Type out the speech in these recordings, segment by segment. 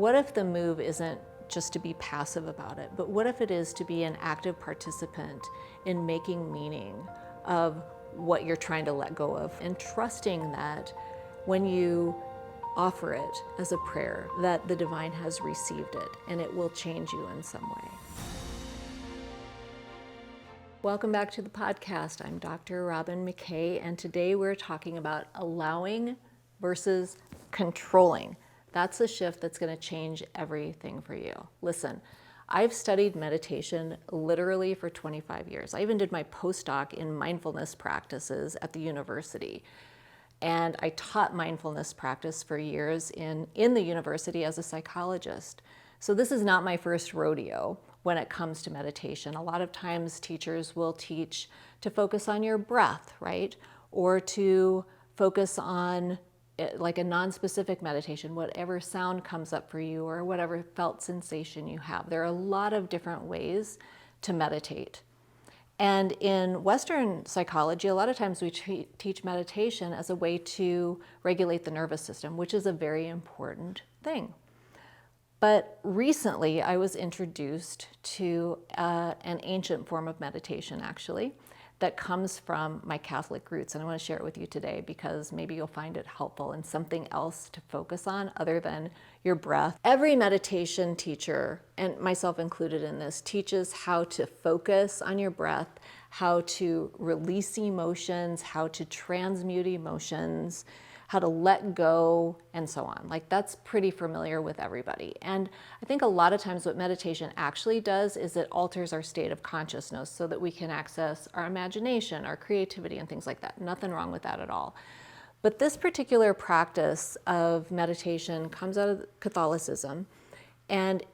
what if the move isn't just to be passive about it, but what if it is to be an active participant in making meaning of what you're trying to let go of, and trusting that when you offer it as a prayer, that the divine has received it and it will change you in some way. Welcome back to the podcast. I'm Dr. Robyn McKay, and today we're talking about allowing versus controlling. That's a shift that's going to change everything for you. Listen, I've studied meditation literally for 25 years. I even did my postdoc in mindfulness practices at the university. And I taught mindfulness practice for years in the university as a psychologist. So this is not my first rodeo when it comes to meditation. A lot of times teachers will teach to focus on your breath, right? Or to focus on like a non-specific meditation, whatever sound comes up for you or whatever felt sensation you have. There are a lot of different ways to meditate. And in Western psychology, a lot of times we teach meditation as a way to regulate the nervous system, which is a very important thing. But recently I was introduced to an ancient form of meditation, actually, that comes from my Catholic roots. And I want to share it with you today because maybe you'll find it helpful and something else to focus on other than your breath. Every meditation teacher, and myself included in this, teaches how to focus on your breath, how to release emotions, how to transmute emotions, how to let go, and so on. Like, that's pretty familiar with everybody. And I think a lot of times what meditation actually does is it alters our state of consciousness so that we can access our imagination, our creativity, and things like that. Nothing wrong with that at all. But this particular practice of meditation comes out of Catholicism, and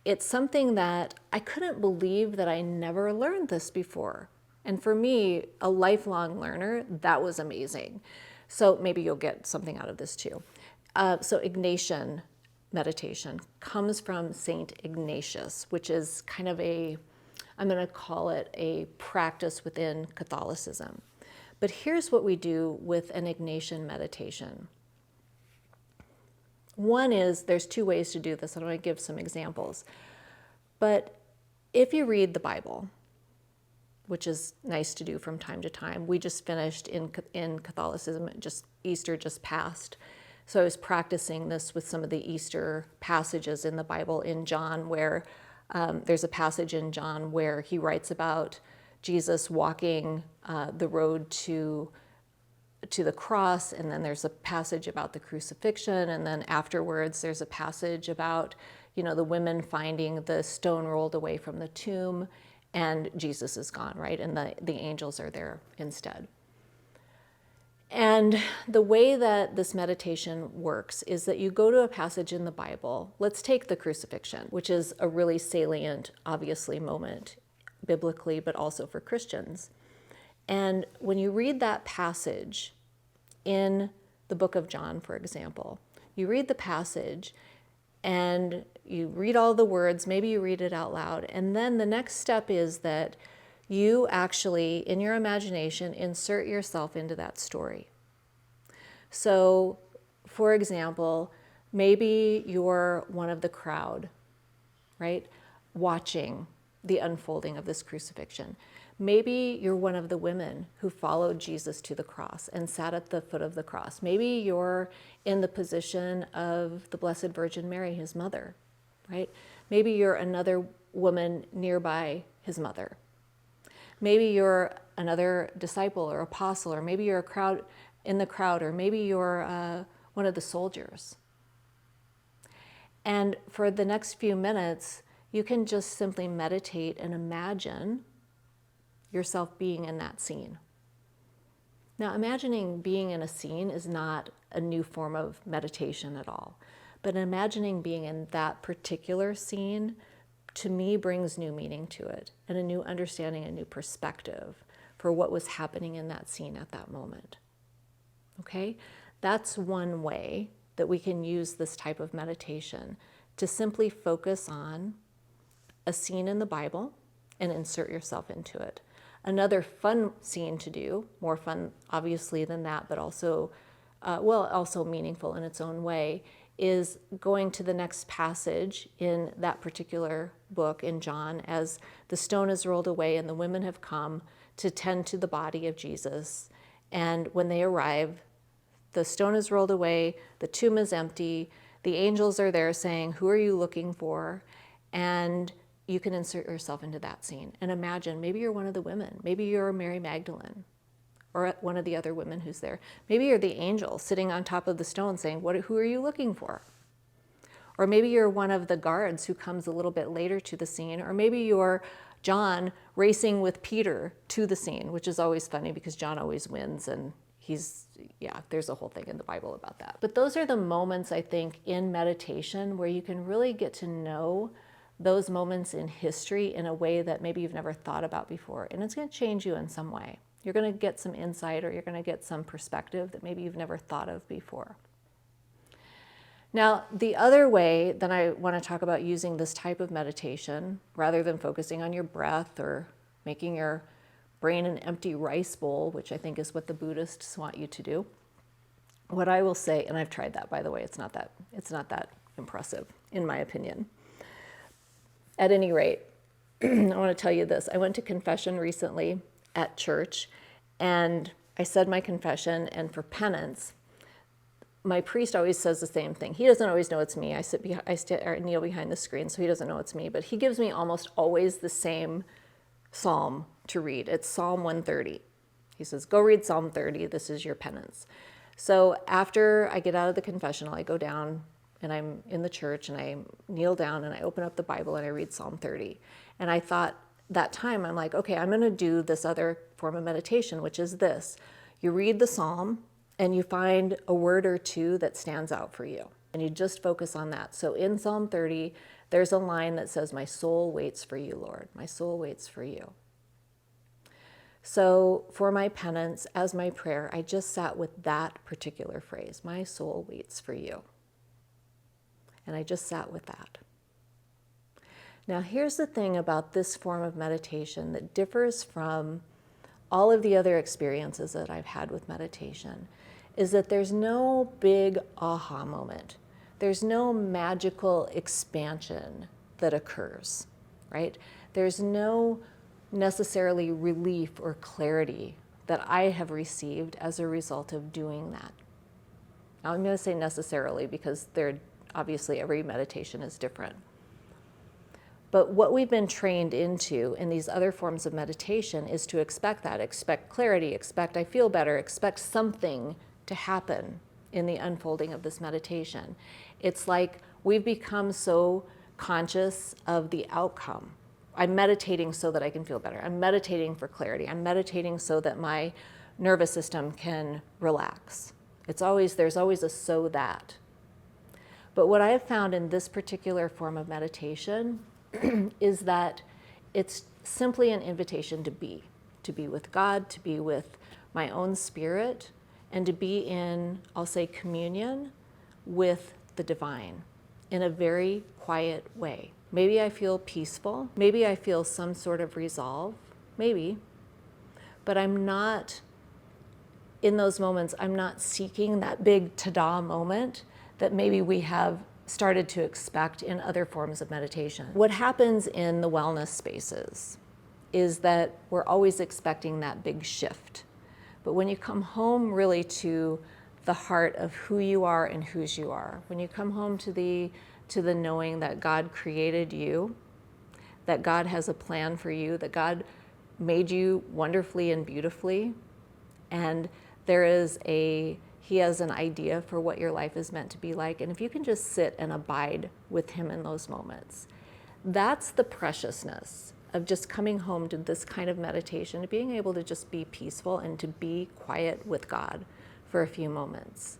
it's something that I couldn't believe that I never learned this before. And for me, a lifelong learner, that was amazing. So maybe you'll get something out of this too. So Ignatian meditation comes from Saint Ignatius, which is kind of I'm going to call it a practice within Catholicism. But here's what we do with an Ignatian meditation. One is, there's two ways to do this. I'm going to give some examples. But if you read the Bible, which is nice to do from time to time. We just finished in Catholicism, Easter just passed. So I was practicing this with some of the Easter passages in the Bible in John, where there's a passage in John where he writes about Jesus walking the road to the cross, and then there's a passage about the crucifixion, and then afterwards there's a passage about, the women finding the stone rolled away from the tomb, and Jesus is gone, right? And the angels are there instead. And the way that this meditation works is that you go to a passage in the Bible. Let's take the crucifixion, which is a really salient, obviously, moment biblically, but also for Christians. And when you read that passage in the book of John, for example, you read the passage and you read all the words, maybe you read it out loud, and then the next step is that you actually, in your imagination, insert yourself into that story. So, for example, maybe you're one of the crowd, right, watching the unfolding of this crucifixion. Maybe you're one of the women who followed Jesus to the cross and sat at the foot of the cross. Maybe you're in the position of the Blessed Virgin Mary, his mother, right? Maybe you're another woman nearby his mother. Maybe you're another disciple or apostle, or maybe you're in the crowd, or maybe you're one of the soldiers. And for the next few minutes, you can just simply meditate and imagine yourself being in that scene. Now, imagining being in a scene is not a new form of meditation at all, but imagining being in that particular scene, to me, brings new meaning to it, and a new understanding, a new perspective for what was happening in that scene at that moment. Okay? That's one way that we can use this type of meditation, to simply focus on a scene in the Bible and insert yourself into it. Another fun scene to do, more fun obviously than that, but also, also meaningful in its own way, is going to the next passage in that particular book in John, as the stone is rolled away and the women have come to tend to the body of Jesus. And when they arrive, the stone is rolled away, the tomb is empty, the angels are there saying, "Who are you looking for?" And you can insert yourself into that scene and imagine, maybe you're one of the women. Maybe you're Mary Magdalene or one of the other women who's there. Maybe you're the angel sitting on top of the stone saying, who are you looking for? Or maybe you're one of the guards who comes a little bit later to the scene. Or maybe you're John racing with Peter to the scene, which is always funny because John always wins, and there's a whole thing in the Bible about that. But those are the moments, I think, in meditation where you can really get to know those moments in history in a way that maybe you've never thought about before. And it's going to change you in some way. You're going to get some insight, or you're going to get some perspective that maybe you've never thought of before. Now, the other way that I want to talk about using this type of meditation, rather than focusing on your breath or making your brain an empty rice bowl, which I think is what the Buddhists want you to do, what I will say, and I've tried that, by the way, it's not that impressive, in my opinion. At any rate, I want to tell you this. I went to confession recently at church, and I said my confession, and for penance, my priest always says the same thing. He doesn't always know it's me. I kneel behind the screen, so he doesn't know it's me, but he gives me almost always the same psalm to read. It's Psalm 130. He says, go read Psalm 30. This is your penance. So after I get out of the confessional, I go down and I'm in the church and I kneel down and I open up the Bible and I read Psalm 30. And I thought that time, I'm like, okay, I'm going to do this other form of meditation, which is this. You read the Psalm and you find a word or two that stands out for you. And you just focus on that. So in Psalm 30, there's a line that says, my soul waits for you, Lord. My soul waits for you. So for my penance, as my prayer, I just sat with that particular phrase, my soul waits for you. And I just sat with that. Now, here's the thing about this form of meditation that differs from all of the other experiences that I've had with meditation, is that there's no big aha moment. There's no magical expansion that occurs, right? There's no necessarily relief or clarity that I have received as a result of doing that. Now, I'm going to say necessarily because obviously every meditation is different. But what we've been trained into in these other forms of meditation is to expect that, expect clarity, expect I feel better, expect something to happen in the unfolding of this meditation. It's like we've become so conscious of the outcome. I'm meditating so that I can feel better. I'm meditating for clarity. I'm meditating so that my nervous system can relax. There's always a so that. But what I have found in this particular form of meditation is that it's simply an invitation to be with God, to be with my own spirit, and to be in, I'll say, communion with the divine in a very quiet way. Maybe I feel peaceful. Maybe I feel some sort of resolve. Maybe. But I'm not, in those moments, I'm not seeking that big ta-da moment that maybe we have started to expect in other forms of meditation. What happens in the wellness spaces is that we're always expecting that big shift. But when you come home really to the heart of who you are and whose you are, when you come home to the knowing that God created you, that God has a plan for you, that God made you wonderfully and beautifully, and He has an idea for what your life is meant to be like. And if you can just sit and abide with Him in those moments, that's the preciousness of just coming home to this kind of meditation, being able to just be peaceful and to be quiet with God for a few moments.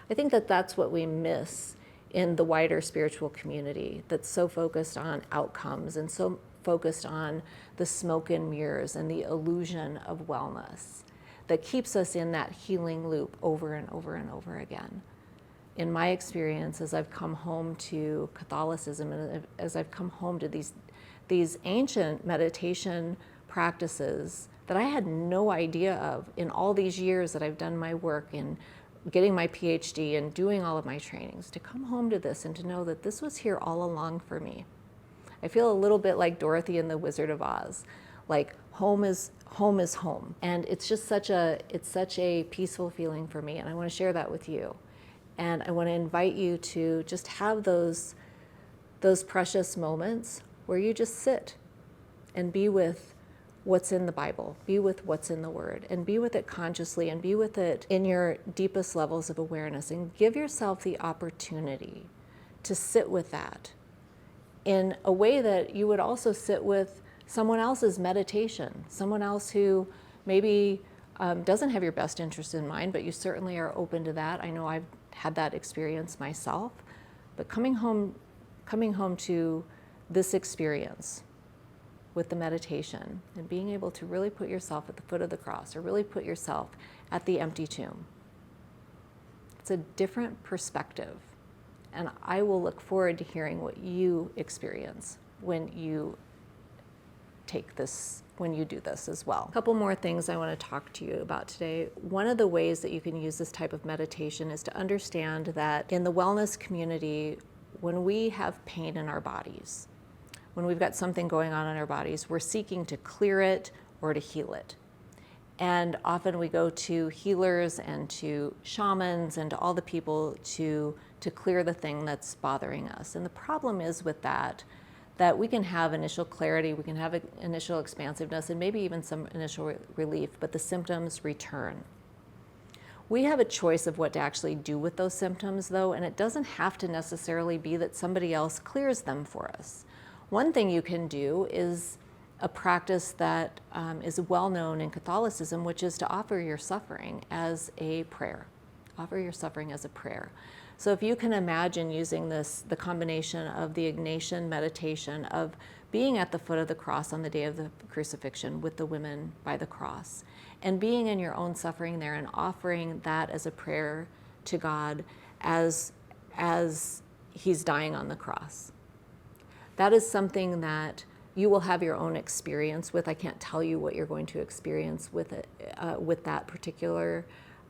I think that that's what we miss in the wider spiritual community that's so focused on outcomes and so focused on the smoke and mirrors and the illusion of wellness that keeps us in that healing loop over and over and over again. In my experience, as I've come home to Catholicism and as I've come home to these ancient meditation practices that I had no idea of in all these years that I've done my work in getting my PhD and doing all of my trainings, to come home to this and to know that this was here all along for me. I feel a little bit like Dorothy in The Wizard of Oz, like home is home. And it's just such a peaceful feeling for me, and I want to share that with you. And I want to invite you to just have those precious moments where you just sit and be with what's in the Bible, be with what's in the Word, and be with it consciously, and be with it in your deepest levels of awareness, and give yourself the opportunity to sit with that in a way that you would also sit with someone else's meditation, someone else who maybe doesn't have your best interest in mind, but you certainly are open to that. I know I've had that experience myself, but coming home to this experience with the meditation and being able to really put yourself at the foot of the cross, or really put yourself at the empty tomb. It's a different perspective, and I will look forward to hearing what you experience when you do this as well. A couple more things I want to talk to you about today. One of the ways that you can use this type of meditation is to understand that in the wellness community, when we have pain in our bodies, when we've got something going on in our bodies, we're seeking to clear it or to heal it. And often we go to healers and to shamans and to all the people to clear the thing that's bothering us. And the problem is with that we can have initial clarity, we can have initial expansiveness, and maybe even some initial relief, but the symptoms return. We have a choice of what to actually do with those symptoms, though, and it doesn't have to necessarily be that somebody else clears them for us. One thing you can do is a practice that is well known in Catholicism, which is to offer your suffering as a prayer. Offer your suffering as a prayer. So if you can imagine using the combination of the Ignatian meditation of being at the foot of the cross on the day of the crucifixion with the women by the cross, and being in your own suffering there and offering that as a prayer to God as he's dying on the cross. That is something that you will have your own experience with. I can't tell you what you're going to experience with it, with that particular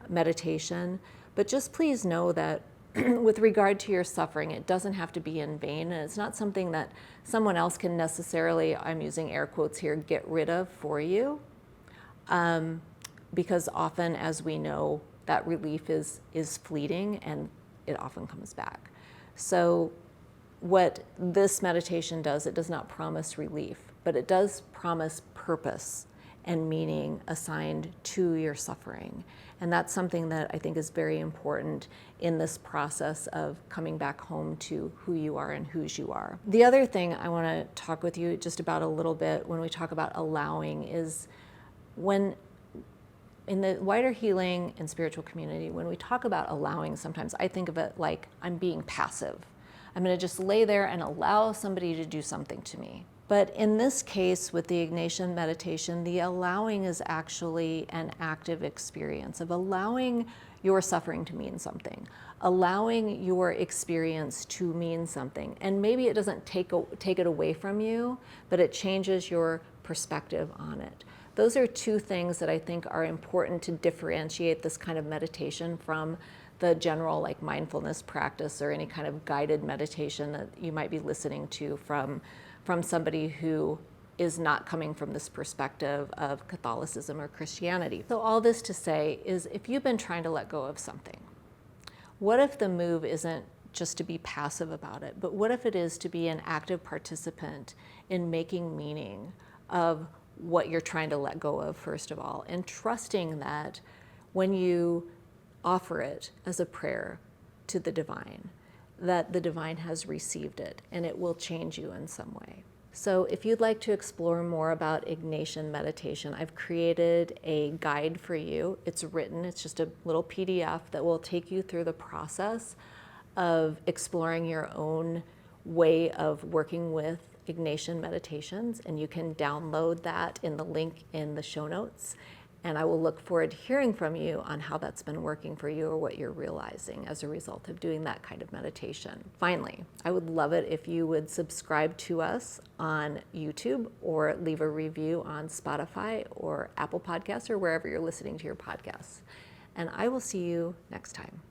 meditation, but just please know that with regard to your suffering, it doesn't have to be in vain, and it's not something that someone else can necessarily, I'm using air quotes here, get rid of for you, because often, as we know, that relief is fleeting and it often comes back. So what this meditation does, it does not promise relief, but it does promise purpose and meaning assigned to your suffering. And that's something that I think is very important in this process of coming back home to who you are and whose you are. The other thing I want to talk with you just about a little bit when we talk about allowing is when in the wider healing and spiritual community, when we talk about allowing, sometimes I think of it like I'm being passive. I'm going to just lay there and allow somebody to do something to me. But in this case, with the Ignatian meditation, the allowing is actually an active experience of allowing your suffering to mean something, allowing your experience to mean something. And maybe it doesn't take it away from you, but it changes your perspective on it. Those are two things that I think are important to differentiate this kind of meditation from the general like mindfulness practice or any kind of guided meditation that you might be listening to from somebody who is not coming from this perspective of Catholicism or Christianity. So all this to say is, if you've been trying to let go of something, what if the move isn't just to be passive about it, but what if it is to be an active participant in making meaning of what you're trying to let go of, first of all, and trusting that when you offer it as a prayer to the divine, that the divine has received it and it will change you in some way. So if you'd like to explore more about Ignatian meditation, I've created a guide for you. It's written, it's just a little PDF that will take you through the process of exploring your own way of working with Ignatian meditations, and you can download that in the link in the show notes. And I will look forward to hearing from you on how that's been working for you or what you're realizing as a result of doing that kind of meditation. Finally, I would love it if you would subscribe to us on YouTube or leave a review on Spotify or Apple Podcasts or wherever you're listening to your podcasts. and I will see you next time.